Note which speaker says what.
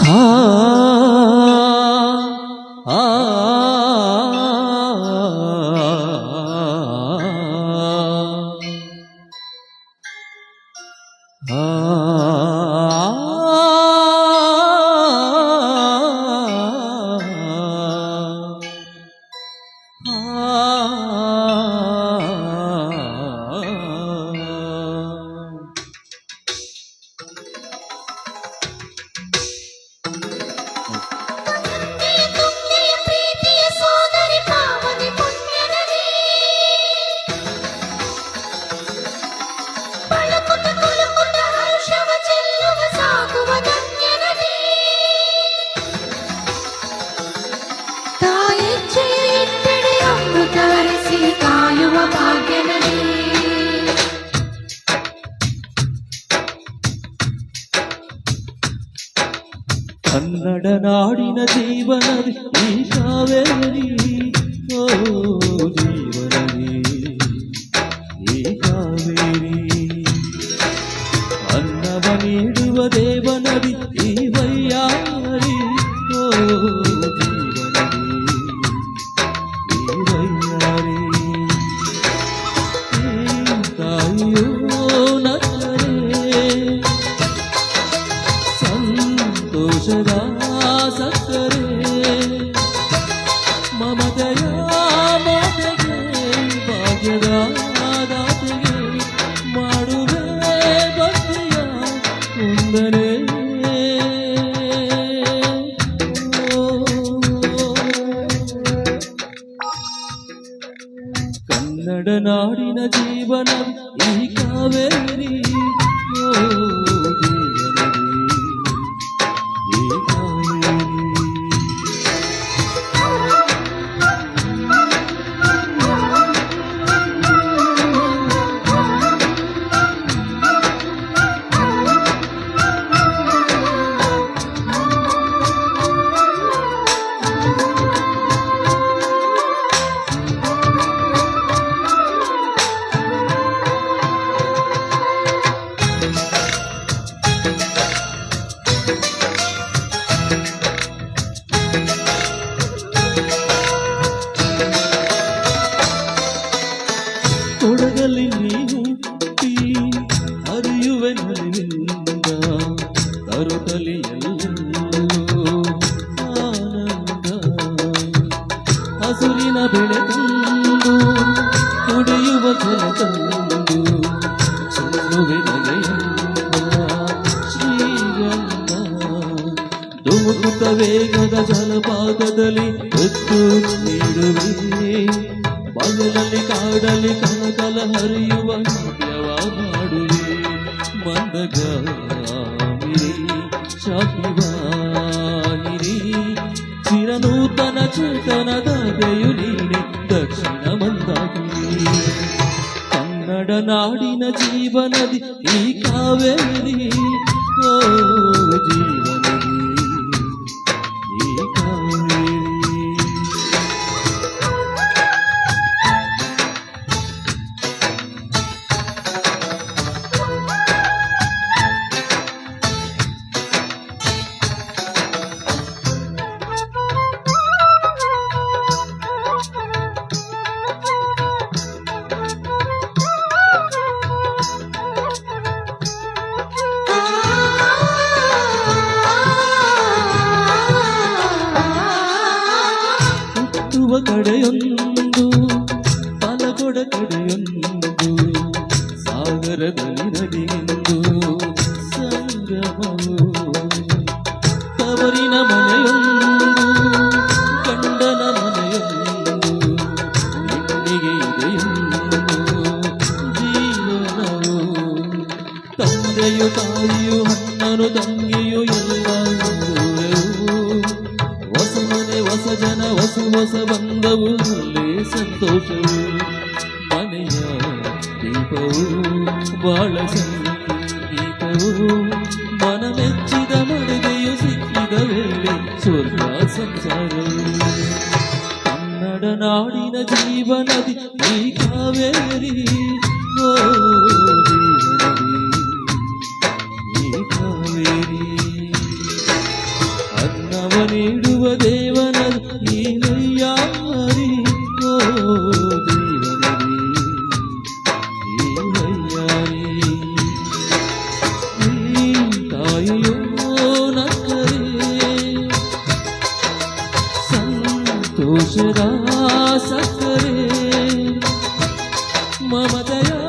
Speaker 1: ಆ ಆ ಕನ್ನಡ ನಾಡಿನ ಜೀವನದಿ ಈ ಕಾವೇರಿ, ಓ ಜೀವನದಿ ಈ ಕಾವೇರಿ. ಅನ್ನವ ನೀಡುವ ದೇವನದಿ ಈ ವೈಯಾರಿ, ಓ ಜೀವನದಿ ಈ ವೈಯಾರಿ. ತಾಯಿಯೋ ನಕ್ಕರೆ ಸಂತೋಷದ ಸಕ್ಕರೆ, ಮಮತೆಯ ಮಾತೆಗೆ ಭಾಗ್ಯದ ದಾತೆಗೆ ಮಾಡುವೆ ಭಕ್ತಿಯ ವಂದನೆ. ಕನ್ನಡ ನಾಡಿನ ಜೀವನ ಈ ಕಾವೇರಿ, ಓ ಜೀವನದಿ ಈ ಕಾವೇರಿ. ಕೊಡಗಲಿ ನೀನು ಹರಿಯುವೆ ನಲಿವಿಂದ, ತರುತ್ತಲಿ ಎಲ್ಲೆಲ್ಲೂ ಆನಂದ. ಹಸುರಿನ ಬೆಳೆ ತಂದು ಕುಡಿಯುವ ಜಲ ತಂದು ಚೆಲ್ಲುವೆ ನಗೆಯಿಂದ ಶ್ರೀಗಂಧ. ಧುಮುಕುತ್ತ ವೇಗದ ಜಲಪಾತದಲ್ಲಿ ಹೊತ್ತು ನೀಡುವೆ, ಬಯಲಲ್ಲಿ ಕಾಡಲಿ ಕನಕಲ ಹರಿಯುವ ನಾಟ್ಯವ ಮಾಡುವೆ. ಮಂದಗಾಮಿರಿ ಶಾಪಿವಾಹಿರಿ, ಚಿರನೂತನ ಚೇತನದ ದಯು ನೀನೆ ದಕ್ಷಿಣ ಮಂದಾಕಿನಿ. ಕನ್ನಡ ನಾಡಿನ ಜೀವನದಿ ಈ ಕಾವೇರಿ, ಓ ಜೀವನದಿ ಈ ಕಾವೇರಿ. ಕಡೆಯೊಂದು ಪಾಲಕೊಡ ಕಡೆಯೊಂದು, ಸಾಗರದಲ್ಲಿ ನದಿಯೊಂದು ಸಂಗಮವು. ತವರಿನ ಮನೆಯೊಂದು ಗಂಡನ ಮನೆಯೊಂದು, ಹೆಣ್ಣಿಗೆ ಇದೆಯೊಂದು ಜೀವನವು. ತಂದೆಯು ತಾಯಿಯು ಅಣ್ಣನು ತಂಗಿಯು ಎಲ್ಲ ದೂರವು, ಹೊಸ ಮನೆ ಹೊಸ ಜನ ಹೊಸ ಹೊಸ ಬಂದವು, ಅಲ್ಲೇ ಸಂತೋಷವು. ಮನೆಯ ದೀಪವು ಬಾಳ ಸಂಗೀತವು, ಮನ ಮೆಚ್ಚಿದ ಮಡುಗೆಯು ಸಿಕ್ಕಿದ ವೇಳೆ ಸ್ವರ್ಗ ಸಂಸಾರವು. ಕನ್ನಡ ನಾಡಿನ ಜೀವನದಿ ಈ ಕಾವೇರಿ, ಓ ಜೀವನದಿ ಈ ಕಾವೇರಿ. ಸಂತೋಷದ ಸಕ್ಕರೆ ಮಮತೆಯ